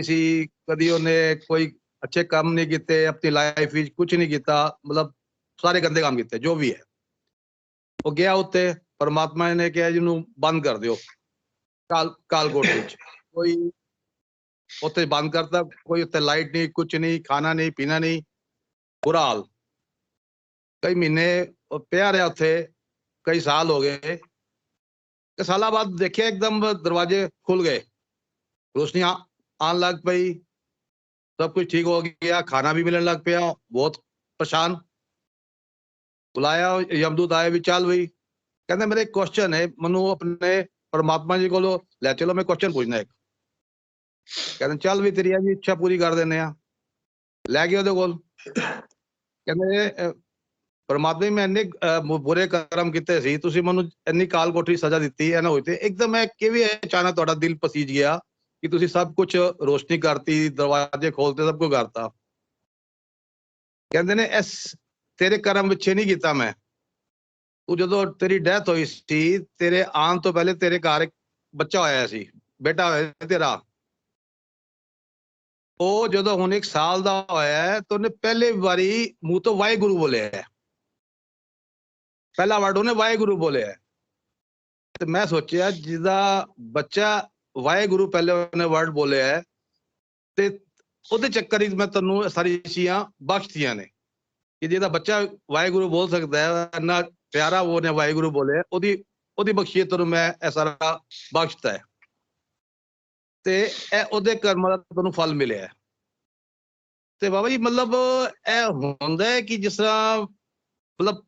सी, कदी उन्हें कोई अच्छे काम नहीं किते अपनी लाइफ विच, कुछ नहीं किता, मतलब सारे गंदे काम किते जो भी है। वो गया उत्ते, परमात्मा ने कहा जिन्हों बंद कर दियो कालकोट विच। कोई उत्ते बंद करता, कोई उत्ते लाइट नहीं, कुछ नहीं, खाना नहीं, पीना नहीं, बुरा हाल। कई महीने पिया रहा उत्थे, कई साल हो गए। साल बाद देखिए एकदम दरवाजे खुल गए, रोशनी आन लग पई, सब कुछ ठीक हो गया, खाना भी मिलने लग पिया। बहुत परेशान, बुलाया, यमदूत आए भी, चल बई कहते मेरे एक क्वेश्चन है, मनु अपने परमात्मा जी को ले चलो, मैं क्वेश्चन पूछना एक। कहते चल भी तेरी भी इच्छा पूरी कर देने आ। लै गए ਉਹਦੇ ਕੋਲ, ਕਹਿੰਦੇ परमात्मा मैं इन्ने बुरे कर्म किते सी, तुसी मनु इन्नी काल कोठरी सजा दित्ती है ना होई ते एकदम मैं किवें अचानक तुहाडा दिल पसीज गया कि तुसी सब कुछ रोशनी करती, दरवाजे खोलते, सब कुछ करता। कहंदे ने इस तेरे कर्म विच नहीं कीता मैं, तू जदों तेरी डेथ होई सी, तेरे आन तो पहले तेरे घर एक बच्चा होया सी, बेटा होया तेरा। ਉਹ ਜਦੋਂ ਹੁਣ 1 ਸਾਲ ਦਾ ਹੋਇਆ ਹੈ ਤਾਂ ਉਹਨੇ ਪਹਿਲੇ ਵਾਰੀ ਮੂੰਹ ਤੋਂ ਵਾਹਿਗੁਰੂ ਬੋਲਿਆ ਹੈ, ਪਹਿਲਾ ਵਰਡ ਉਹਨੇ ਵਾਹਿਗੁਰੂ ਬੋਲਿਆ ਹੈ। ਤੇ ਮੈਂ ਸੋਚਿਆ ਜਿਹਦਾ ਬੱਚਾ ਵਾਹਿਗੁਰੂ ਪਹਿਲੇ ਉਹਨੇ ਵਰਡ ਬੋਲਿਆ ਹੈ ਤੇ ਉਹਦੇ ਚੱਕਰ ਵਿੱਚ ਮੈਂ ਤੁਹਾਨੂੰ ਸਾਰੀ ਚੀਜ਼ਾਂ ਬਖਸ਼ਤੀਆਂ ਨੇ ਕਿ ਜਿਹਦਾ ਬੱਚਾ ਵਾਹਿਗੁਰੂ ਬੋਲ ਸਕਦਾ ਹੈ, ਇੰਨਾ ਪਿਆਰਾ ਉਹਨੇ ਵਾਹਿਗੁਰੂ ਬੋਲਿਆ, ਉਹਦੀ ਬਖਸ਼ੀਅਤ ਤੁਹਾਨੂੰ ਮੈਂ ਇਹ ਸਾਰਾ ਬਖਸ਼ਤਾ ਹੈ ਤੇ ਇਹ ਉਹਦੇ ਕਰਮਾਂ ਦਾ ਤੁਹਾਨੂੰ ਫਲ ਮਿਲਿਆ। ਤੇ ਬਾਬਾ ਜੀ ਮਤਲਬ ਇਹ ਹੁੰਦਾ ਹੈ ਕਿ ਜਿਸ ਤਰ੍ਹਾਂ ਮਤਲਬ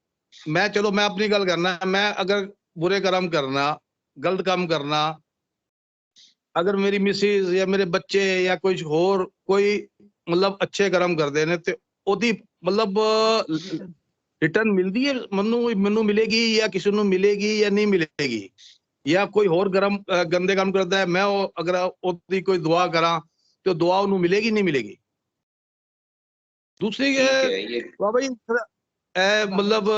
मैं चलो मैं अपनी गल करना, मैं अगर बुरे कर्म करना, गलत काम करना, अगर मेरी मिसिज या मेरे बच्चे या कुछ होर कोई मतलब अच्छे कर्म करते हैं तो ओदी मतलब रिटर्न मिलती है मनु मिलेगी या किसी को मिलेगी या नहीं मिलेगी, या कोई होर गंदे काम करता है, मैं अगर ओदी कोई दुआ करा तो दुआ उन्हें मिलेगी नहीं मिलेगी। दूसरी बाबा जी मतलब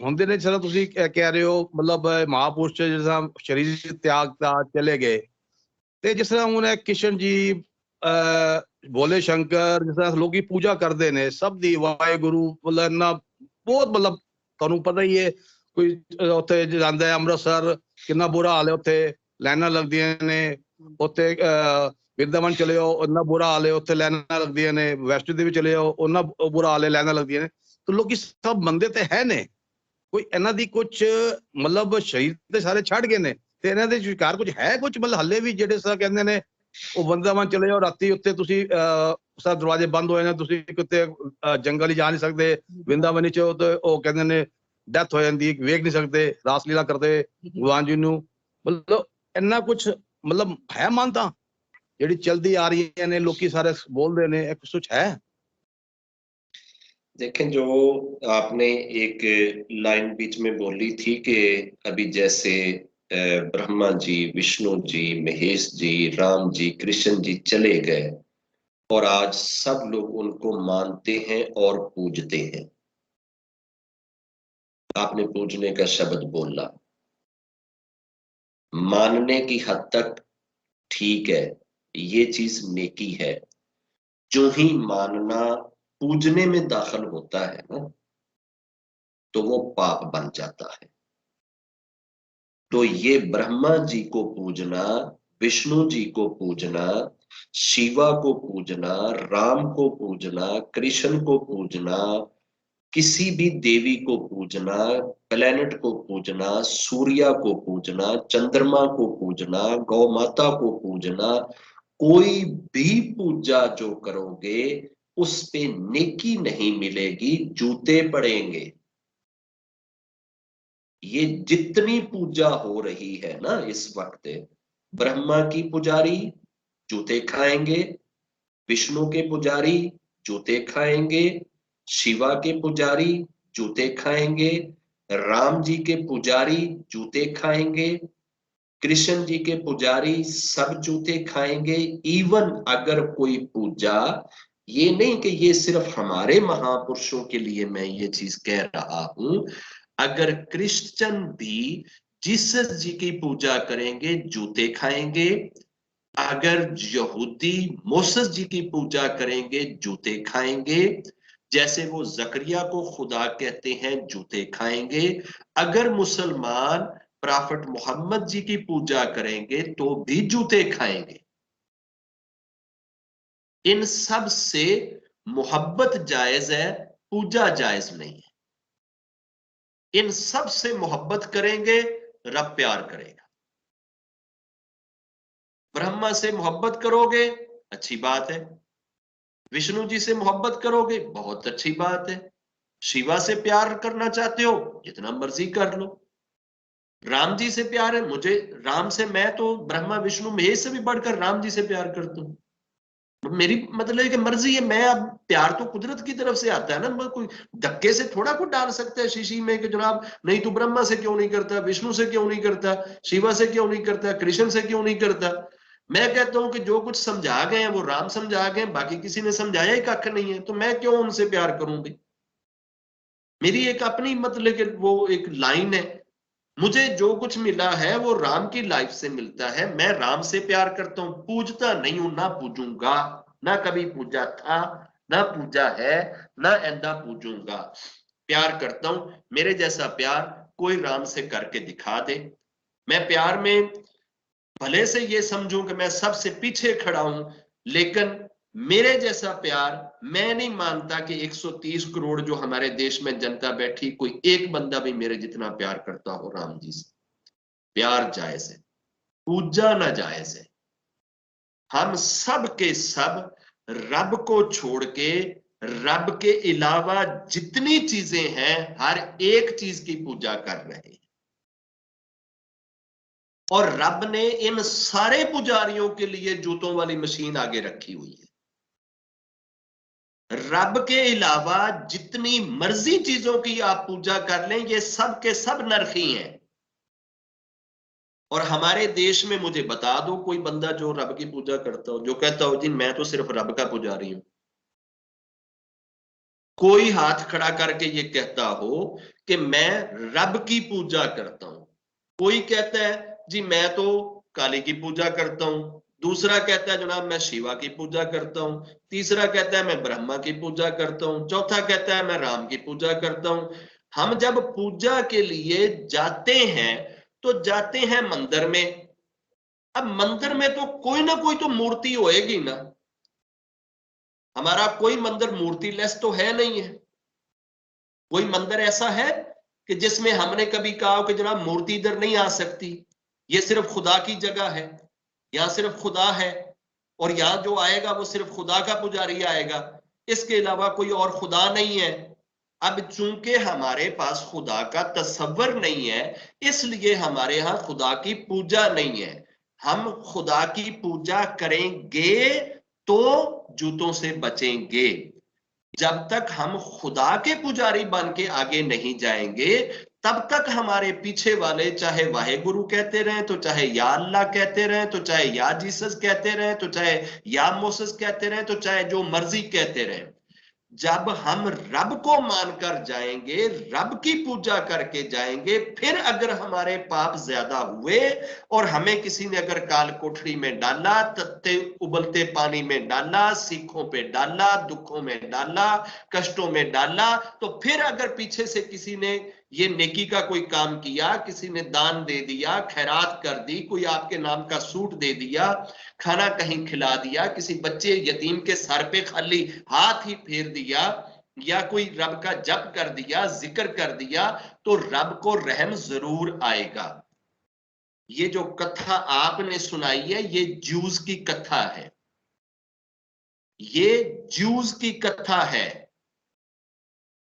ਹੁੰਦੇ ਨੇ ਜਿਹੜਾ ਤੁਸੀਂ ਕਹਿ ਰਹੇ ਹੋ ਮਤਲਬ ਮਹਾਪੁਰਸ਼ ਜਿਸ ਤਰ੍ਹਾਂ ਸ਼ਰੀਰ ਤਿਆਗਤਾ ਚਲੇ ਗਏ ਤੇ ਜਿਸ ਤਰ੍ਹਾਂ ਹੁਣ ਕਿਸ਼ਨ ਜੀ ਭੋਲੇ ਸ਼ੰਕਰ ਜਿਸ ਤਰ੍ਹਾਂ ਲੋਕੀ ਪੂਜਾ ਕਰਦੇ ਨੇ ਸਭ ਦੀ ਵਾਹਿਗੁਰੂ ਮਤਲਬ ਇੰਨਾ ਬਹੁਤ ਮਤਲਬ ਤੁਹਾਨੂੰ ਪਤਾ ਹੀ ਹੈ ਕੋਈ ਉੱਥੇ ਜਾਂਦਾ ਹੈ ਅੰਮ੍ਰਿਤਸਰ ਕਿੰਨਾ ਬੁਰਾ ਹਾਲ ਹੈ, ਉੱਥੇ ਲਾਈਨਾਂ ਲੱਗਦੀਆਂ ਨੇ, ਉੱਥੇ ਬਿਰਦਾਵਨ ਚਲੇ ਜਾਓ ਇੰਨਾ ਬੁਰਾ ਹਾਲ ਹੈ, ਉੱਥੇ ਲਾਈਨਾਂ ਲੱਗਦੀਆਂ ਨੇ, ਵੈਸ਼ਨੋ ਦੇਵੀ ਚਲੇ ਜਾਓ ਉਹਨਾਂ ਬੁਰਾ ਹਾਲ ਹੈ, ਲਾਈਨਾਂ ਲੱਗਦੀਆਂ ਨੇ। ਤੇ ਲੋਕੀ ਸਭ ਮੰਨਦੇ ਤੇ ਹੈ ਨੇ, ਕੋਈ ਇਹਨਾਂ ਦੀ ਕੁਝ ਮਤਲਬ ਸ਼ਹੀਦ ਤੇ ਸਾਰੇ ਛੱਡ ਗਏ ਨੇ ਤੇ ਇਹਨਾਂ ਦੇ ਸ਼ਿਕਾਰ ਕੁਝ ਹੈ, ਕੁਝ ਮਤਲਬ ਹੱਲੇ ਵੀ ਜਿਹੜੇ ਸਾ ਕਹਿੰਦੇ ਨੇ ਉਹ ਵਰਿੰਦਾਵਨ ਚਲੇ ਜਾਓ ਰਾਤੀ ਉੱਤੇ ਤੁਸੀਂ ਸਭ ਦਰਵਾਜ਼ੇ ਬੰਦ ਹੋਏ ਨੇ, ਤੁਸੀਂ ਕਿਤੇ ਜੰਗਲ ਹੀ ਜਾ ਨਹੀਂ ਸਕਦੇ, ਵਰਿੰਦਾਵਨ ਚ ਉਹ ਕਹਿੰਦੇ ਨੇ ਡੈਥ ਹੋ ਜਾਂਦੀ, ਵੇਖ ਨਹੀਂ ਸਕਦੇ, ਰਾਸ ਲੀਲਾ ਕਰਦੇ ਭਗਵਾਨ ਜੀ ਨੂੰ। ਮਤਲਬ ਇੰਨਾ ਕੁਝ ਮਤਲਬ ਹੈ ਮਾਨਤਾ ਜਿਹੜੀ ਚਲਦੀ ਆ ਰਹੀ ਨੇ, ਲੋਕੀ ਸਾਰੇ बोलते ने, कुछ है? देखें जो आपने एक लाइन बीच में बोली थी कि अभी जैसे ब्रह्मा जी, विष्णु जी, महेश जी, राम जी, कृष्ण जी चले गए और आज सब लोग उनको मानते हैं और पूजते हैं। आपने पूजने का शब्द बोला, मानने की हद तक ठीक है, ये चीज नेकी है। जो ही मानना पूजने में दाखिल होता है ना तो वो पाप बन जाता है। तो ये ब्रह्मा जी को पूजना, विष्णु जी को पूजना, शिवा को पूजना, राम को पूजना, कृष्ण को पूजना, किसी भी देवी को पूजना, प्लेनेट को पूजना, सूर्य को पूजना, चंद्रमा को पूजना, गौ माता को पूजना, कोई भी पूजा जो करोगे उस पे नेकी नहीं मिलेगी, जूते पड़ेंगे। ये जितनी पूजा हो रही है ना इस वक्त, ब्रह्मा की पुजारी जूते खाएंगे, विष्णु के पुजारी जूते खाएंगे, शिवा के पुजारी जूते खाएंगे, राम जी के पुजारी जूते खाएंगे, कृष्ण जी के पुजारी सब जूते खाएंगे। इवन अगर कोई पूजा, ये नहीं कि ये सिर्फ हमारे महापुरुषों के लिए मैं ये चीज कह रहा हूं, अगर क्रिश्चियन भी जीसस जी की पूजा करेंगे जूते खाएंगे, अगर यहूदी मोसेस जी की पूजा करेंगे जूते खाएंगे, जैसे वो जकरिया को खुदा कहते हैं जूते खाएंगे। अगर मुसलमान प्रॉफिट मोहम्मद जी की पूजा करेंगे तो भी जूते खाएंगे। इन सब से मोहब्बत जायज है, पूजा जायज नहीं है। इन सब से मोहब्बत करेंगे, रब प्यार करेगा। ब्रह्मा से मोहब्बत करोगे, अच्छी बात है। विष्णु जी से मोहब्बत करोगे, बहुत अच्छी बात है। शिवा से प्यार करना चाहते हो, जितना मर्जी कर लो। राम जी से प्यार है मुझे, राम से मैं तो ब्रह्मा विष्णु महेश से भी बढ़कर राम जी से प्यार करता हूं। मेरी मतलब है कि मर्जी है। मैं अब प्यार तो कुदरत की तरफ से आता है ना, मैं कोई धक्के से थोड़ा कुछ डाल सकता है शीशी में कि जनाब नहीं तू ब्रह्मा से क्यों नहीं करता, विष्णु से क्यों नहीं करता, शिवा से क्यों नहीं करता, कृष्ण से क्यों नहीं करता। मैं कहता हूं कि जो कुछ समझा गए हैं वो राम समझा गए, बाकी किसी ने समझाया ही कख नहीं है, तो मैं क्यों उनसे प्यार करूं भाई। मेरी एक अपनी मतलब कि वो एक लाइन है, मुझे जो कुछ मिला है वो राम की लाइफ से मिलता है। मैं राम से प्यार करता हूं, पूजता नहीं हूं, ना पूजूंगा, ना कभी पूजा था, ना पूजा है, ना ऐंदा पूजूंगा। प्यार करता हूं, मेरे जैसा प्यार कोई राम से करके दिखा दे। मैं प्यार में भले से ये समझूं कि मैं सबसे पीछे खड़ा हूं, लेकिन मेरे जैसा प्यार मैं नहीं मानता कि 130 करोड़ जो हमारे देश में जनता बैठी, कोई एक बंदा भी मेरे जितना प्यार करता हो राम जी से। प्यार जायज है, पूजा ना जायज है। हम सब के सब रब को छोड़ के, रब के अलावा जितनी चीजें हैं हर एक चीज की पूजा कर रहे हैं। और रब ने इन सारे पुजारियों के लिए जूतों वाली मशीन आगे रखी हुई है। रब के अलावा जितनी मर्जी चीजों की आप पूजा कर लें, ये सब के सब नरखी हैं। और हमारे देश में मुझे बता दो कोई बंदा जो रब की पूजा करता हो, जो कहता हो जी मैं तो सिर्फ रब का पुजारी हूं। कोई हाथ खड़ा करके ये कहता हो कि मैं रब की पूजा करता हूं। कोई कहता है जी मैं तो काली की पूजा करता हूं, दूसरा कहता है जनाब मैं शिवा की पूजा करता हूं, तीसरा कहता है मैं ब्रह्मा की पूजा करता हूं, चौथा कहता है मैं राम की पूजा करता हूं। हम जब पूजा के लिए जाते हैं तो जाते हैं मंदिर में। अब मंदिर में तो कोई ना कोई तो मूर्ति होएगी ना, हमारा कोई मंदिर मूर्ति लेस तो है नहीं है। कोई मंदिर ऐसा है कि जिसमें हमने कभी कहा कि जनाब मूर्ति इधर नहीं आ सकती, ये सिर्फ खुदा की जगह है, यहां सिर्फ खुदा है और यहां जो आएगा वो सिर्फ खुदा का पुजारी आएगा, इसके अलावा कोई और खुदा नहीं है। अब चूंकि हमारे पास खुदा का तस्वर नहीं है, इसलिए हमारे यहां खुदा की पूजा नहीं है। हम खुदा की पूजा करेंगे तो जूतों से बचेंगे। जब तक हम खुदा के पुजारी बन के आगे नहीं जाएंगे, तब तक हमारे पीछे वाले चाहे वाहे गुरु कहते रहे, तो चाहे या अल्लाह कहते रहे, तो चाहे या जीसस कहते रहे, तो चाहे या मोसेस कहते रहे, तो चाहे जो मर्जी कहते रहे। जब हम रब को मानकर जाएंगे, रब की पूजा करके जाएंगे, फिर अगर हमारे पाप ज्यादा हुए और हमें किसी ने अगर काल कोठरी में डाला, तत्ते उबलते पानी में डाला, सीखों पे डाला, दुखों में डाला, कष्टों में डाला, तो फिर अगर पीछे से किसी ने ये नेकी का कोई काम किया, किसी ने दान दे दिया, खैरात कर दी, कोई आपके नाम का सूट दे दिया, खाना कहीं खिला दिया, किसी बच्चे यतीम के सर पे खाली हाथ ही फेर दिया, या कोई रब का जप कर दिया, जिक्र कर दिया, तो रब को रहम जरूर आएगा। ये जो कथा आपने सुनाई है ये ज्यूज की कथा है, ये ज्यूज की कथा है,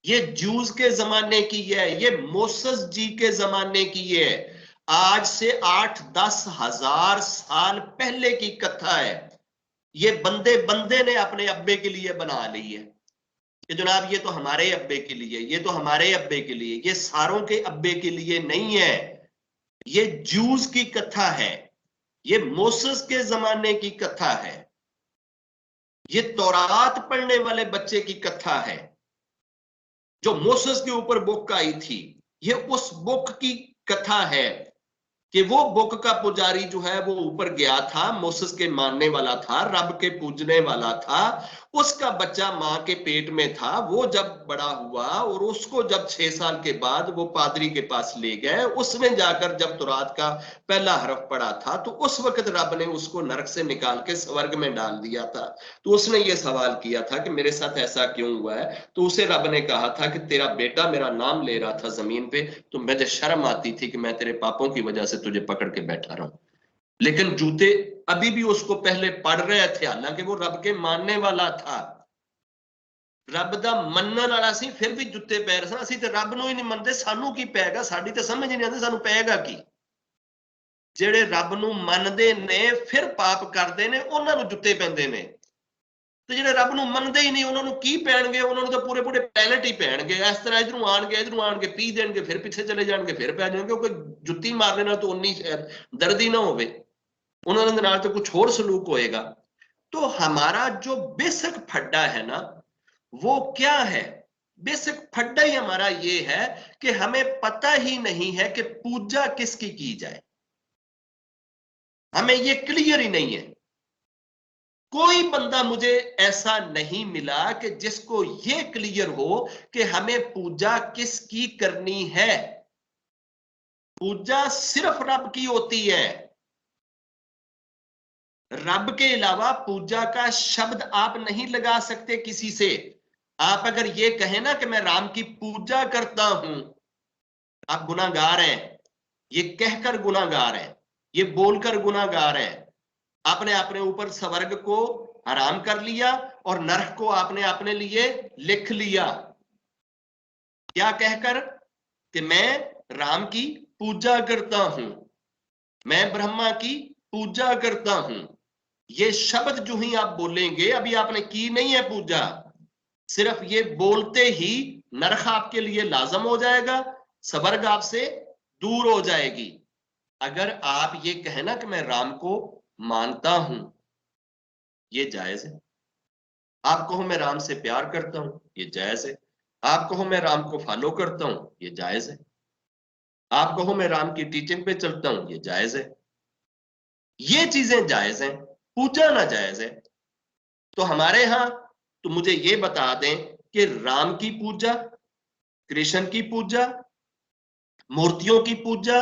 ये ज्यूज के जमाने की है, ये मोसेस जी के जमाने की है। आज से 8-10 हजार साल पहले की कथा है। ये बंदे बंदे ने अपने अब्बे के लिए बना ली है कि जनाब ये तो हमारे अब्बे के लिए, ये तो हमारे अब्बे के लिए, ये सारों के अब्बे के लिए नहीं है। ये जूस की कथा है, ये मोसेस के जमाने की कथा है, ये तौरात पढ़ने वाले बच्चे की कथा है जो मोसेस के ऊपर बुक आई थी। ये उस बुक की कथा है कि वो बुक का पुजारी जो है वो ऊपर गया था, मोसेस के मानने वाला था, रब के पूजने वाला था, उसका बच्चा मां के पेट में था, वो जब बड़ा हुआ और उसको जब 6 साल के बाद वो पादरी के पास ले गए, उसने जाकर जब तुरात का पहला हरफ पढ़ा था तो उस वक्त रब ने उसको नरक से निकाल के स्वर्ग में डाल दिया था। तो उसने ये सवाल किया था कि मेरे साथ ऐसा क्यों हुआ है, तो उसे रब ने कहा था कि तेरा बेटा मेरा नाम ले रहा था जमीन पे, तो मुझे शर्म आती थी कि मैं तेरे पापों की वजह से तुझे पकड़ के बैठा रहूं। लेकिन जूते अभी भी उसको पहले पड़ रहे थे, हालांकि वो रब के मानने वाला था, रब दा मनन वाला सी, फिर भी जुत्ते पैर सा। ਅਸੀਂ ਤੇ ਰੱਬ ਨੂੰ ਹੀ ਨਹੀਂ ਮੰਨਦੇ, ਸਾਨੂੰ ਕੀ ਪੈਗਾ, ਸਾਡੀ ਤੇ ਸਮਝ ਨਹੀਂ ਆਉਂਦੀ ਸਾਨੂੰ ਪੈਗਾ ਕੀ। ਜਿਹੜੇ ਰੱਬ ਨੂੰ ਮੰਨਦੇ ਨੇ ਫਿਰ ਪਾਪ ਕਰਦੇ ਨੇ ਉਹਨਾਂ ਨੂੰ ਜੁੱਤੇ ਪੈਂਦੇ ਨੇ, ਤੇ ਜਿਹੜੇ ਰੱਬ ਨੂੰ ਮੰਨਦੇ ਹੀ ਨਹੀਂ ਉਹਨਾਂ ਨੂੰ ਕੀ ਪੈਣਗੇ, ਉਹਨਾਂ ਨੂੰ ਤਾਂ ਪੂਰੇ ਪੂਰੇ ਪੈਲਟ ਹੀ ਪੈਣਗੇ। ਇਸ ਤਰ੍ਹਾਂ ਇਧਰੋਂ ਆਣਗੇ ਪੀ ਦੇਣਗੇ, ਫਿਰ ਪਿੱਛੇ ਚਲੇ ਜਾਣਗੇ, ਫਿਰ ਪੈ ਜਾਣਗੇ, ਕਿਉਂਕਿ ਜੁੱਤੀ ਮਾਰਨੇ ਨਾਲ ਤਾਂ ਉਨੀ ਦਰਦ ही ना ਹੋਵੇ, ਉਹਨਾਂ ਦੇ ਨਾਲ ਤਾਂ ਕੁਝ ਹੋਰ ਸਲੂਕ ਹੋਏਗਾ। तो हमारा जो बेसिक फड्डा है ना वो क्या है, बेसिक फड्डा ही हमारा ये है कि हमें पता ही नहीं है कि पूजा किसकी की जाए, हमें ये क्लियर ही नहीं है। कोई बंदा मुझे ऐसा नहीं मिला कि जिसको ये क्लियर हो कि हमें पूजा किसकी करनी है। पूजा सिर्फ रब की होती है, रब के अलावा पूजा का शब्द आप नहीं लगा सकते किसी से। आप अगर ये कहें ना कि मैं राम की पूजा करता हूं, आप गुनाहगार हैं, ये कहकर गुनाहगार हैं, ये बोलकर गुनाहगार हैं। आपने अपने ऊपर स्वर्ग को हराम कर लिया और नरक को आपने अपने लिए लिख लिया। क्या कहकर कि मैं राम की पूजा करता हूं, मैं ब्रह्मा की पूजा करता हूं। ये शब्द जो ही आप बोलेंगे, अभी आपने की नहीं है पूजा, सिर्फ ये बोलते ही नरक आपके लिए लाजम हो जाएगा, स्वर्ग आपसे दूर हो जाएगी। अगर आप ये कहना कि मैं राम को मानता हूं, ये जायज है। आप कहो मैं राम से प्यार करता हूं, ये जायज है। आप कहो मैं राम को फॉलो करता हूं, ये जायज है। आप कहो मैं राम की टीचिंग पे चलता हूं, ये जायज है। ये चीजें जायज हैं, पूजा ना जायज है। तो हमारे यहां तो मुझे ये बता दें कि राम की पूजा, कृष्ण की पूजा, मूर्तियों की पूजा,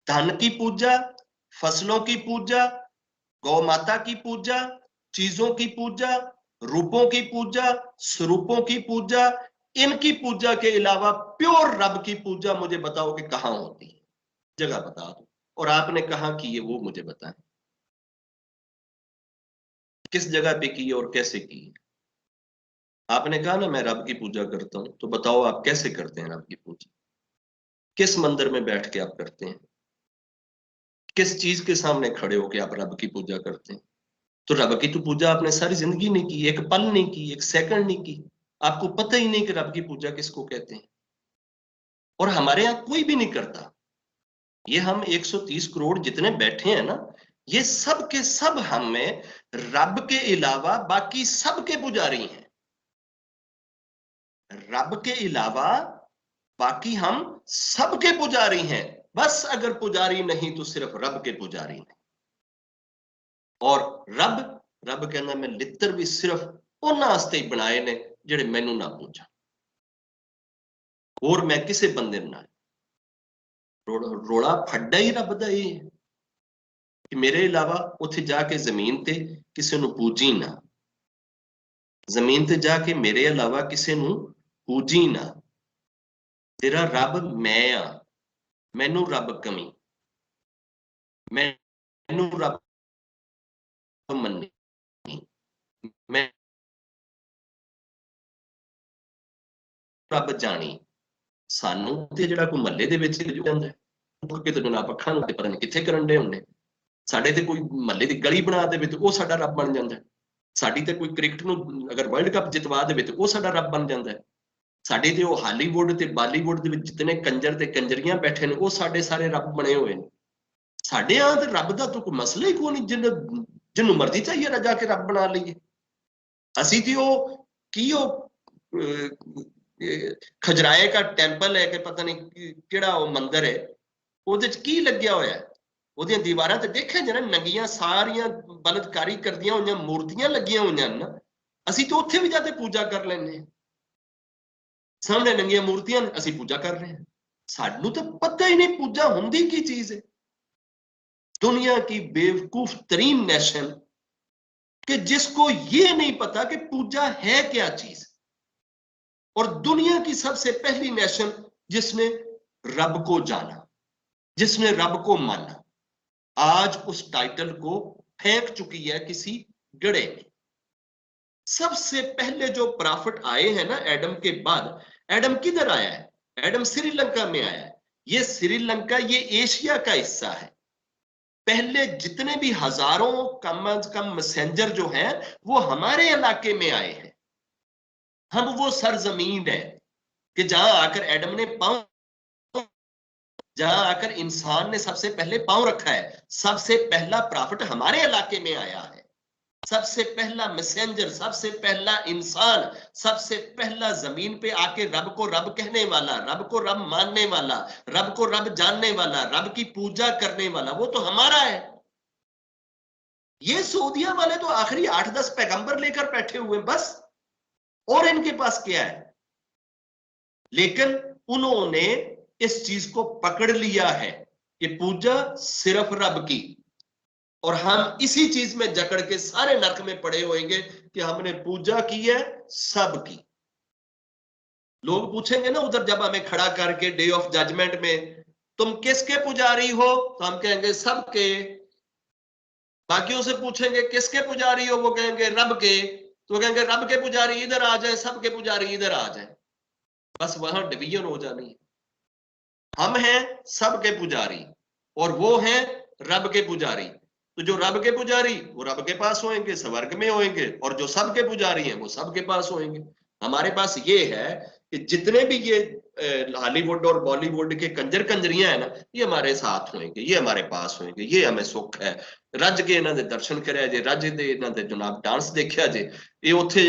धन की पूजा, फसलों की पूजा, गौ माता की पूजा, चीजों की पूजा, रूपों की पूजा, स्वरूपों की पूजा, इनकी पूजा के अलावा प्योर रब की पूजा मुझे बताओ कि कहां होती है, जगह बता दो। और आपने कहां की है वो मुझे बताएं, किस जगह पे की है और कैसे की है। आपने कहा ना मैं रब की पूजा करता हूं, तो बताओ आप कैसे करते हैं रब की पूजा, किस मंदिर में बैठ के आप करते हैं, किस चीज के सामने खड़े होकर आप रब की पूजा करते हैं। तो रब की तो पूजा आपने सारी जिंदगी नहीं की, एक पल नहीं की, एक सेकंड नहीं की, आपको पता ही नहीं कि रब की पूजा किसको कहते हैं। और हमारे यहां कोई भी नहीं करता। ये हम 130 करोड़ जितने बैठे हैं ना, ये सब के सब हमें रब के अलावा बाकी सब के पुजारी हैं। रब के अलावा बाकी हम सबके पुजारी हैं, बस अगर पुजारी नहीं तो सिर्फ रब के पुजारी हैं। और रब कहना मैं लित्र भी सिर्फ उन्हां वास्ते ही बनाए ने जिहड़े मैनू ना पूजा, और मैं किसे बंदे ना। रोड़ा फड्डा ही रब दा ये है कि मेरे अलावा उत्थे जाके जमीन ते किसी नू पूजी ना, जमीन ते जाके मेरे अलावा किसी नू पूजी ना। तेरा रब मैं आ, मैनू रब कमी, मैनू रब मन्नी, मैं रब जानी। सानू ते जिहड़ा कोई महल्ले दे विच जो जांदा है, किते ना पक्खां नूं ते पता नहीं कित्थे करन दे हुंदे, साडे ते कोई महल्ले दी गली बना देवे ते वो साडा रब बन जांदा है। साडी ते कोई क्रिकेट नूं अगर वर्ल्ड कप जितवा देवे ते वो साडा रब बन जांदा है। साडे ते वो हालीवुड ते बॉलीवुड दे विच जितने कंजर ते कंजरियां बैठे ने वो साडे सारे रब बने हुए ने। साडे यहां ते रब दा तो कोई मसला ही कोई नहीं, जिन्नू मर्जी चाहिए ना जाके रब बना लईए। असीं ते वो की वो खजराए का टेंपल है कि पता नहीं किहड़ा वो मंदिर है, ਉਹਦੇ ਚ ਕੀ ਲੱਗਿਆ ਹੋਇਆ ਹੈ, ਉਹਦੀਆਂ ਦੀਵਾਰਾਂ ਤੇ ਦੇਖਿਆ ਜਿਹੜਾ ਨੰਗੀਆਂ ਸਾਰੀਆਂ ਬਲਤਕਾਰੀ ਕਰਦੀਆਂ ਹੋਈਆਂ ਮੂਰਤੀਆਂ ਲੱਗੀਆਂ ਹੋਈਆਂ ਨਾ, ਅਸੀਂ ਤਾਂ ਉੱਥੇ ਵੀ ਜਾ ਕੇ ਪੂਜਾ ਕਰ ਲੈਂਦੇ ਹਾਂ। ਸਾਹਮਣੇ ਨੰਗੀਆਂ ਮੂਰਤੀਆਂ ਅਸੀਂ ਪੂਜਾ ਕਰ ਰਹੇ हैं। ਸਾਨੂੰ ਤਾਂ पता ही नहीं पूजा ਹੁੰਦੀ ਕੀ चीज है। दुनिया की बेवकूफ तरीन नेशन कि जिसको ये नहीं पता कि पूजा है क्या चीज, और दुनिया की सबसे पहली नेशन जिसने रब को जाना, जिसने रब को माना, आज उस टाइटल को फेंक चुकी है किसी गड़े में। सबसे पहले जो प्रॉफिट आए हैं ना एडम के बाद, एडम किधर आया है? एडम श्रीलंका में आया है। ये श्रीलंका ये एशिया का हिस्सा है। पहले जितने भी हजारों कम से कम मैसेंजर जो हैं वो हमारे इलाके में आए हैं। हम वो सरजमीन है कि जहां आकर एडम ने पांव, जहां आकर इंसान ने सबसे पहले पांव रखा है। सबसे पहला प्रॉफिट हमारे इलाके में आया है। सबसे पहला मैसेंजर, सबसे पहला इंसान, सबसे पहला जमीन पे आके रब को रब कहने वाला, रब को रब मानने वाला, रब को रब जानने वाला, रब की पूजा करने वाला, वो तो हमारा है। ये सऊदिया वाले तो आखिरी 8-10 पैगंबर लेकर बैठे हुए बस, और इनके पास क्या है? लेकिन उन्होंने इस चीज को पकड़ लिया है कि पूजा सिर्फ रब की, और हम इसी चीज में जकड़ के सारे नरक में पड़े होंगे कि हमने पूजा की है सबकी। लोग पूछेंगे ना उधर जब हमें खड़ा करके डे ऑफ जजमेंट में, तुम किसके पुजारी हो? तो हम कहेंगे सबके। बाकियों से पूछेंगे किसके पुजारी हो? वो कहेंगे रब के। तो कहेंगे रब के पुजारी इधर आ जाए, सबके पुजारी इधर आ जाए। बस वहां डिवीजन हो जानी है। हम हैं सबके पुजारी और वो हैं रब के पुजारी। तो जो रब के पुजारी वो रब के पास होंगे, स्वर्ग में होंगे, और जो सबके पुजारी हैं वो सबके पास होंगे। हमारे पास ये है कि जितने भी ये हॉलीवुड और बॉलीवुड के कंजर कंजरियां है ना, ये हमारे साथ होंगे, ये हमारे पास होंगे, ये हमें सुख है। रज के इन्हां दे दर्शन करिया जे, रज दे इन्हां दे जनाब डांस देखिया जे। ये उत्थे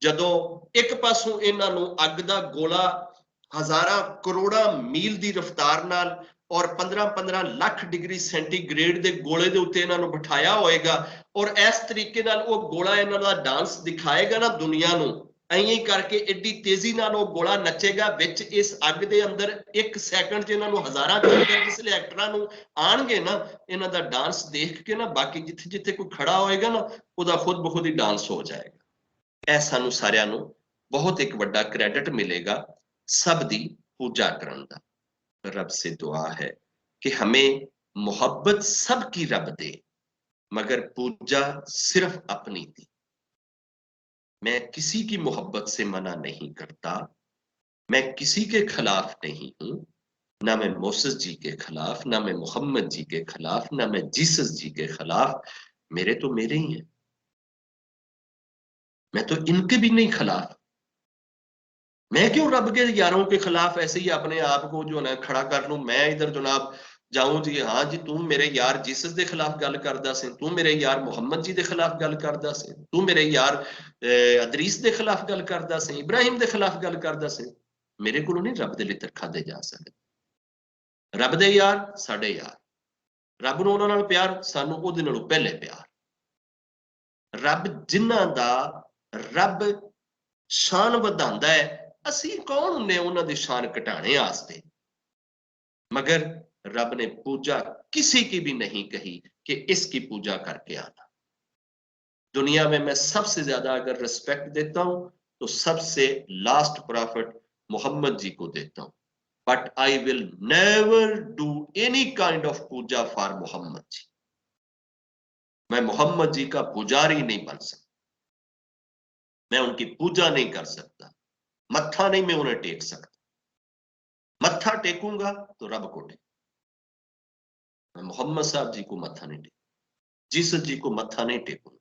जदों एक पासों इन्हां नूं अग दा गोला हजारां करोड़ां मील दी रफ्तार नाल और 15-15 ਲੱਖ डिग्री सेंटीग्रेड ਦੇ ਗੋਲੇ ਦੇ ਉੱਤੇ ਇਹਨਾਂ ਨੂੰ ਬਿਠਾਇਆ ਹੋਏਗਾ, ਔਰ ਇਸ ਤਰੀਕੇ ਨਾਲ ਉਹ ਗੋਲਾ ਇਹਨਾਂ ਦਾ ਡਾਂਸ ਦਿਖਾਏਗਾ ਨਾ ਦੁਨੀਆ ਨੂੰ, ਐਂ ਹੀ ਕਰਕੇ ਏਡੀ ਤੇਜ਼ੀ ਨਾਲ ਉਹ ਗੋਲਾ ਨੱਚੇਗਾ ਵਿੱਚ ਇਸ ਅੱਗ ਦੇ ਅੰਦਰ 1 ਸੈਕਿੰਡ 'ਚ ਇਹਨਾਂ ਨੂੰ ਹਜ਼ਾਰਾਂ ਕਿਲੋਮੀਟਰ ਜਿਸਲੇ ਐਕਟਰਾਂ ਨੂੰ ਆਣਗੇ ਨਾ, ਇਹਨਾਂ ਦਾ ਡਾਂਸ ਦੇਖ ਕੇ ਨਾ ਬਾਕੀ ਜਿੱਥੇ ਜਿੱਥੇ ਕੋਈ ਖੜਾ ਹੋਏਗਾ ਨਾ ਉਹਦਾ ਖੁਦ ਬਖੁਦ ਹੀ ਡਾਂਸ ਹੋ ਜਾਏਗਾ। ਇਹ ਸਾਨੂੰ ਸਾਰਿਆਂ ਨੂੰ ਬਹੁਤ ਇੱਕ ਵੱਡਾ ਕ੍ਰੈਡਿਟ ਮਿਲੇਗਾ सब दी पूजा करन दा। रब से दुआ है कि हमें मोहब्बत सबकी रब दे, मगर पूजा सिर्फ अपनी दी। मैं किसी की मोहब्बत से मना नहीं करता, मैं किसी के खिलाफ नहीं हूं, ना मैं मोसेस जी के खिलाफ, ना मैं मोहम्मद जी के खिलाफ, ना मैं जीसस जी के खिलाफ। मेरे तो मेरे ही हैं, मैं तो इनके भी नहीं खिलाफ। मैं क्यों रब के यारों के खिलाफ ऐसे ही अपने आप को जो है खड़ा कर लूं? मैं इधर जनाब जाऊं जी, हाँ जी तू मेरे यार जीसस के खिलाफ गल करदा सी, तू मेरे यार मुहम्मद जी के खिलाफ गल करदा सी, तू मेरे यार अदरीस के खिलाफ गल करदा सी, इब्राहिम के खिलाफ गल करदा सी। मेरे को नहीं रब दे लित्र खादे जा सकते। रब दे यार साडे यार, रब नूं उहनां नाल प्यार, सानूं उहदे नालों पहले प्यार। रब जिन्हां दा रब शान वधांदा है, ਅਸੀਂ कौन ਹੁੰਨੇ ਉਹਨਾਂ ਦੀ शान घटाने वास्ते? मगर रब ने पूजा किसी की भी नहीं कही कि इसकी पूजा करके आना। दुनिया में मैं सबसे ज्यादा अगर रिस्पेक्ट देता हूं तो सबसे लास्ट प्रॉफिट मोहम्मद जी को देता हूं, but I will never do any kind of puja for Mohammad ji. मैं मोहम्मद जी का पुजारी नहीं बन सकता, मैं उनकी पूजा नहीं कर सकता, मत्था नहीं मैं उन्हें टेक सकता। मत्था टेकूंगा तो रब को टेक, मैं मोहम्मद साहब जी को मत्था नहीं टेकूंगा, जीसस जी को मत्था नहीं टेकूंगा,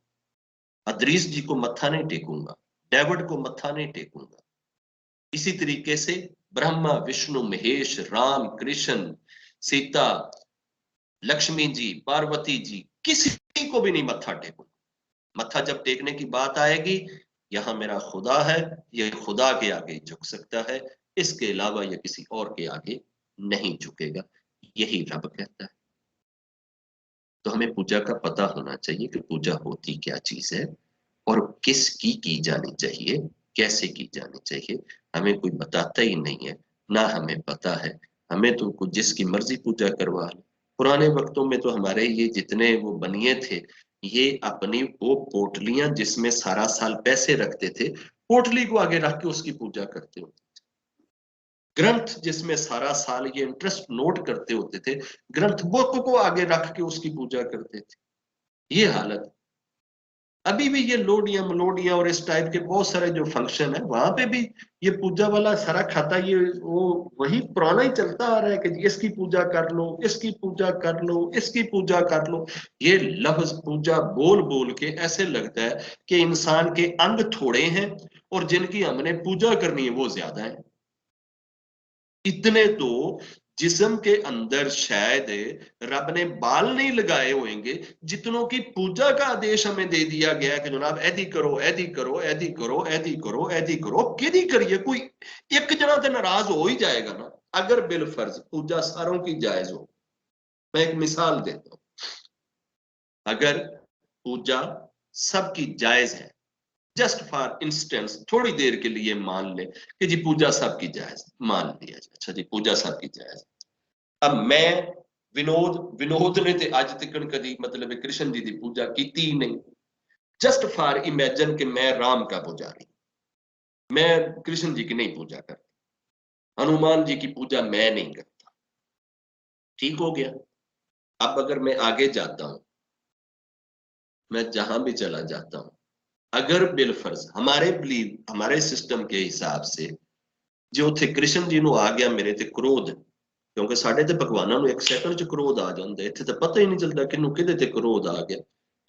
अदरीस जी को मत्था नहीं टेकूंगा, डेविड को मत्था नहीं टेकूंगा। इसी तरीके से ब्रह्मा विष्णु महेश राम कृष्ण सीता लक्ष्मी जी पार्वती जी किसी को भी नहीं मत्था टेकूंगा। मत्था जब टेकने की बात आएगी, यहां मेरा खुदा है, ये खुदा के आगे झुक सकता है, इसके अलावा ये किसी और के आगे नहीं झुकेगा। यही रब कहता है। तो हमें पूजा का पता होना चाहिए कि पूजा होती क्या चीज है और किसकी की जानी चाहिए, कैसे की जानी चाहिए। हमें कोई बताता ही नहीं है, ना हमें पता है। हमें तो कुछ जिसकी मर्जी पूजा करवा ले। पुराने वक्तों में तो हमारे ये जितने वो बनिए थे, ये अपनी वो पोटलियां जिसमें सारा साल पैसे रखते थे, पोटली को आगे रख के उसकी पूजा करते होते। ग्रंथ जिसमें सारा साल ये इंटरेस्ट नोट करते होते थे, ग्रंथ बुक को आगे रख के उसकी पूजा करते थे। ये हालत अभी भी ये लोडियां मलोडियां और इस टाइप के बहुत सारे जो फंक्शन है वहां पे भी ये पूजा वाला सारा खाता, ये वो वही पुराना ही चलता आ रहा है कि जी इसकी पूजा कर लो, इसकी पूजा कर लो, इसकी पूजा कर लो। ये लफ्ज पूजा बोल बोल के ऐसे लगता है कि इंसान के अंग थोड़े हैं और जिनकी हमने पूजा करनी है वो ज्यादा है। इतने तो जिस्म के अंदर शायद रब ने बाल नहीं लगाए होंगे जितनों की पूजा का आदेश हमें दे दिया गया कि जनाब ऐदी करो, ऐदी करो, ऐदी करो, ऐदी करो, ऐदी करो। किदी करिए, कोई एक जना तो नाराज हो ही जाएगा ना अगर बिल फर्ज पूजा सारों की जायज हो। मैं एक मिसाल देता हूं, अगर पूजा सबकी जायज है, जस्ट फॉर इंस्टेंस थोड़ी देर के लिए मान ले कि जी पूजा सबकी जायज, मान लिया जाए अच्छा जी पूजा सबकी जायज। अब मैं विनोद विनोद ने ते अज तक कदी मतलब कृष्ण जी की पूजा की ही नहीं। जस्ट फॉर इमेजिन कि मैं राम का पुजारी, मैं कृष्ण जी की नहीं पूजा करता, हनुमान जी की पूजा मैं नहीं करता, ठीक हो गया। अब अगर मैं आगे जाता हूं, मैं जहां भी चला जाता हूं, अगर बिलफर्ज हमारे बिलीव हमारे सिस्टम के हिसाब से जो थे कृष्ण जी ਨੂੰ आ गया मेरे ते क्रोध, क्योंकि साढ़े ते भगवाना ਨੂੰ एक सेकंड च क्रोध आ जाता है, इत्थे तो पता ही नहीं चलता किनू किदे ते क्रोध आ गया।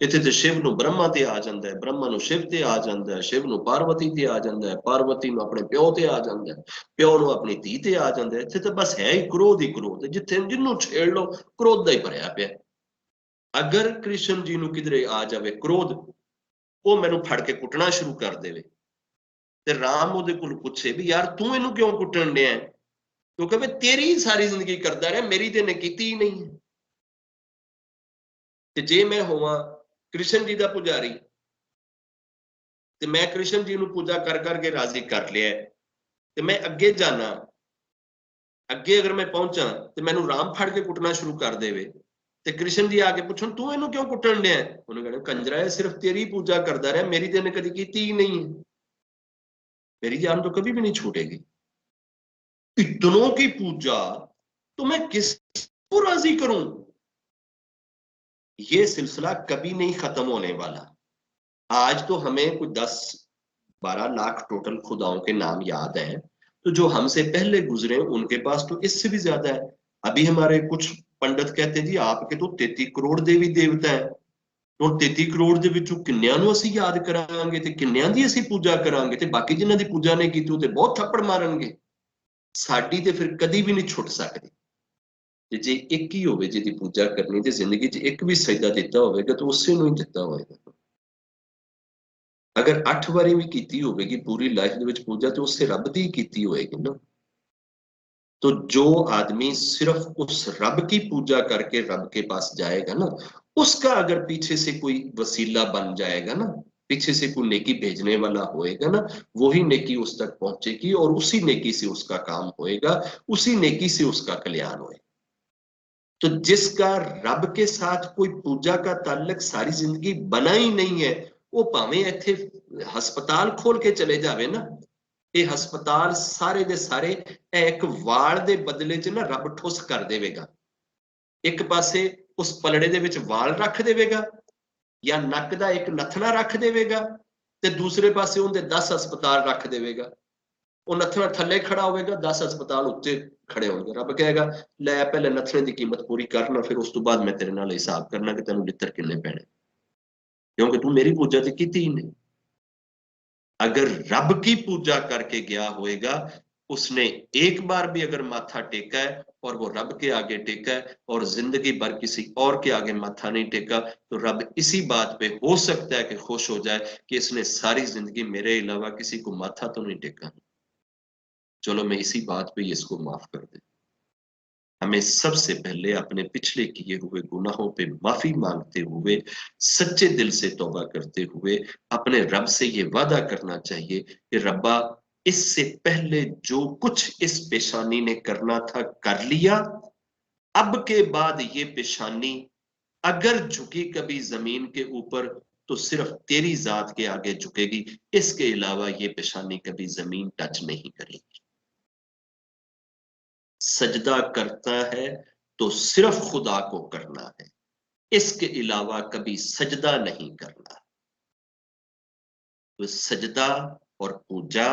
इत्थे ते शिव ਨੂੰ ब्रह्मा ते आ जाता है, ब्रह्मा ਨੂੰ शिव ते आ जाता है, शिव ਨੂੰ पार्वती ते आ जाता है, पार्वती ਨੂੰ अपने प्यो ते आ जाता है, प्यो ਨੂੰ अपनी धी ते आ जाता है। इत्थे तो बस है ही क्रोध, जिथे जिन्नू छेड़ लो क्रोध ਦਾ ਹੀ ਭਰਿਆ ਪਿਆ। अगर कृष्ण जी ਨੂੰ किधरे आ जावे क्रोध, ਉਹ ਮੈਨੂੰ ਫੜ ਕੇ ਕੁੱਟਣਾ ਸ਼ੁਰੂ ਕਰ ਦੇਵੇ ਤੇ ਰਾਮ ਉਹਦੇ ਕੋਲ ਪੁੱਛੇ ਵੀ ਯਾਰ ਤੂੰ ਇਹਨੂੰ ਕਿਉਂ ਕੁੱਟਣ ਡਿਆ ਹੈ? ਕਿਉਂਕਿ ਮੈਂ ਤੇਰੀ ਸਾਰੀ ਜ਼ਿੰਦਗੀ ਕਰਦਾ ਰਿਹਾ, ਮੇਰੀ ਤੇ ਨੇ ਕੀਤੀ ਹੀ ਨਹੀਂ। ਤੇ ਜੇ ਮੈਂ ਹੋਵਾਂ ਕ੍ਰਿਸ਼ਨ ਜੀ ਦਾ ਪੁਜਾਰੀ ਤੇ ਮੈਂ ਕ੍ਰਿਸ਼ਨ ਜੀ ਨੂੰ ਪੂਜਾ ਕਰ ਕਰਕੇ ਰਾਜ਼ੀ ਕਰ ਲਿਆ ਤੇ ਮੈਂ ਅੱਗੇ ਜਾਣਾ, ਅੱਗੇ ਅਗਰ ਮੈਂ ਪਹੁੰਚਾਂ ਤੇ ਮੈਨੂੰ ਰਾਮ ਫੜ ਕੇ ਕੁੱਟਣਾ ਸ਼ੁਰੂ ਕਰ ਦੇਵੇ ਤੇ ਕ੍ਰਿਸ਼ਨ ਜੀ ਆ ਕੇ ਪੁੱਛਣ ਤੂੰ ਇਹਨੂੰ ਕਿਉਂ ਕੁੱਟਣ ਡਿਆ? ਉਹਨੇ ਕਹਿਣਾ ਕੰਜਰਾ ਹੈ ਸਿਰਫ तेरी पूजा करता रहा, मेरी तेने कभी की ही नहीं है, मेरी जान तो कभी भी नहीं छूटेगी। इतनों की पूजा तो मैं किसको राजी करूं? ये सिलसिला कभी नहीं खत्म होने वाला। आज तो हमें कुछ 10-12 लाख टोटल खुदाओं के नाम याद हैं, तो जो हमसे पहले गुजरे उनके पास तो इससे भी ज्यादा है। अभी हमारे कुछ पंडित कहते हैं जी आपके तो 33 करोड़ देवी देवता है, तो 33 करोड़ ਦੇ ਵਿੱਚੋਂ ਕਿੰਨਿਆਂ ਨੂੰ ਅਸੀਂ ਯਾਦ ਕਰਾਂਗੇ ਤੇ ਕਿੰਨਿਆਂ ਦੀ ਅਸੀਂ ਪੂਜਾ ਕਰਾਂਗੇ ਤੇ ਬਾਕੀ ਜਿਨ੍ਹਾਂ ਦੀ ਪੂਜਾ ਨਹੀਂ ਕੀਤੀ ਉਹ ਤੇ ਬਹੁਤ ਥੱਪੜ ਮਾਰਨਗੇ। ਸਾਡੀ ਤੇ ਫਿਰ ਕਦੀ ਵੀ ਨਹੀਂ ਛੁੱਟ ਸਕਦੀ। ਤੇ ਜੇ ਇੱਕ ਹੀ ਹੋਵੇ ਜਿਹਦੀ ਪੂਜਾ ਕਰਨੀ ਤੇ ਜ਼ਿੰਦਗੀ 'ਚ ਇੱਕ ਵੀ ਸਜਦਾ ਦਿੱਤਾ ਹੋਵੇਗਾ ਤਾਂ ਉਸੇ ਨੂੰ ਹੀ ਦਿੱਤਾ ਹੋਵੇਗਾ। ਅਗਰ 8 ਵਾਰੀ ਵੀ ਕੀਤੀ ਹੋਵੇਗੀ ਪੂਰੀ ਲਾਈਫ ਦੇ ਵਿੱਚ ਪੂਜਾ ਤੇ ਉਸੇ ਰੱਬ ਦੀ ਹੀ ਕੀਤੀ ਹੋਏਗੀ ਨਾ। तो जो आदमी सिर्फ उस रब की पूजा करके रब के पास जाएगा ना, उसका अगर पीछे से कोई वसीला बन जाएगा ना, पीछे से कोई नेकी भेजने वाला होएगा ना, वही नेकी उस तक पहुंचेगी और उसी नेकी से उसका काम होएगा, उसी नेकी से उसका कल्याण होएगा। तो जिसका रब के साथ कोई पूजा का ताल्लुक सारी जिंदगी बना ही नहीं है, वो भावें इत्थे हस्पताल खोल के चले जावे ना, ये हस्पताल सारे दे सारे एक वाल दे बदले च ना रब ठुस कर देवेगा। एक पासे उस पलड़े दे विच वाल रख देवेगा या नक दा एक नथना रख देवेगा ते दूसरे पासे उनदे 10 हस्पताल रख देवेगा। वो नथना थल्ले खड़ा होगा, 10 हस्पताल उत्ते खड़े होंगे। रब कहेगा लै पहले नथने की कीमत पूरी करना, फिर उस तो बाद मैं तेरे नाल हिसाब करना कि तेनू लित्र किन्ने पैने, क्योंकि तू मेरी पूजा ते कीती ही नहीं। अगर रब की पूजा करके गया होएगा, उसने एक बार भी अगर माथा टेका है और वो रब के आगे टेका है और जिंदगी भर किसी और के आगे माथा नहीं टेका, तो रब इसी बात पे हो सकता है कि खुश हो जाए कि इसने सारी जिंदगी मेरे अलावा किसी को माथा तो नहीं टेका, चलो मैं इसी बात पे इसको माफ कर दे। हमें सबसे पहले अपने पिछले किए हुए गुनाहों पे माफी मांगते हुए, सच्चे दिल से तौबा करते हुए अपने रब से ये वादा करना चाहिए कि रब्बा, इससे पहले जो कुछ इस पेशानी ने करना था कर लिया, अब के बाद ये पेशानी अगर झुकी कभी जमीन के ऊपर तो सिर्फ तेरी जात के आगे झुकेगी, इसके अलावा ये पेशानी कभी जमीन टच नहीं करेगी। सजदा करता है तो सिर्फ खुदा को करना है, इसके अलावा कभी सजदा नहीं करना। तो सजदा और पूजा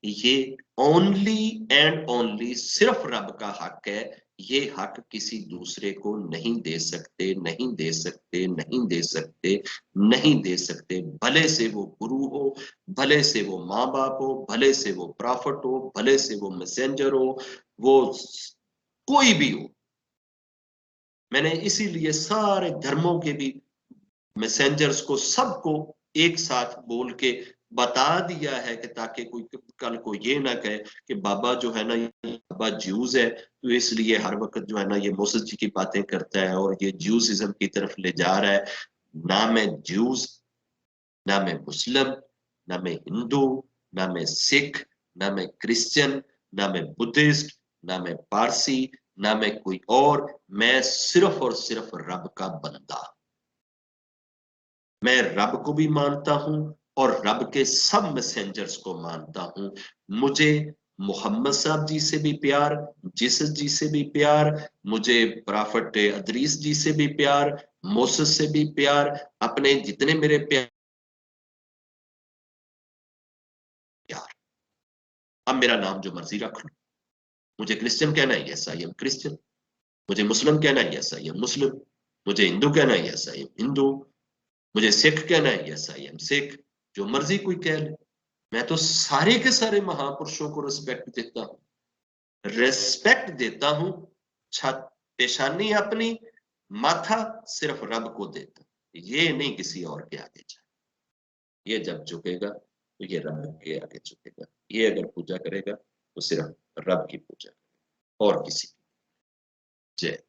ये ओनली एंड ओनली सिर्फ रब का हक है। ये हक किसी दूसरे को नहीं दे सकते, नहीं दे सकते, नहीं दे सकते, नहीं दे सकते। भले से वो गुरु हो, भले से वो माँ बाप हो, भले से वो प्रॉफिट हो, भले से वो मैसेंजर हो, वो कोई भी हो। मैंने इसीलिए सारे धर्मों के भी मैसेंजर्स को सबको एक साथ बोल के बता दिया है कि ताकि कोई कल को ये ना कहे कि बाबा जो है ना, बाबा ज्यूज है तो इसलिए हर वक्त जो है ना ये मोसेस जी की बातें करता है और ये ज्यूसिज्म की तरफ ले जा रहा है। ना मैं ज्यूज, ना मैं मुस्लिम, ना मैं हिंदू, ना मैं सिख, ना मैं क्रिश्चियन, ना मैं बुद्धिस्ट, ना मैं पारसी, ना मैं कोई और। मैं सिर्फ और सिर्फ रब का बंदा। मैं रब को भी मानता हूं और रब के सब मैसेंजर्स को मानता हूं। मुझे मोहम्मद साहब जी से भी प्यार, जीसस जी से भी प्यार, मुझे प्रॉफिट अदरीस जी से भी प्यार, मोसेस से भी प्यार, अपने जितने मेरे प्यार। अब मेरा नाम जो मर्जी रख लो। मुझे क्रिश्चियन कहना है, यस आई एम क्रिश्चियन। मुझे मुस्लिम कहना है, यस आई एम मुस्लिम। मुझे हिंदू कहना है, यस आई एम हिंदू। मुझे सिख कहना है, यस आई एम सिख। जो मर्जी कोई कह ले। मैं तो सारे के सारे महापुरुषों को रिस्पेक्ट देता हूं, रिस्पेक्ट देता हूं। छत पेशानी अपनी, माथा सिर्फ रब को देता, ये नहीं किसी और के आगे जाए। ये जब झुकेगा तो ये रब के आगे झुकेगा। ये अगर पूजा करेगा तो सिर्फ रब की पूजा करेगा और किसी की। जय।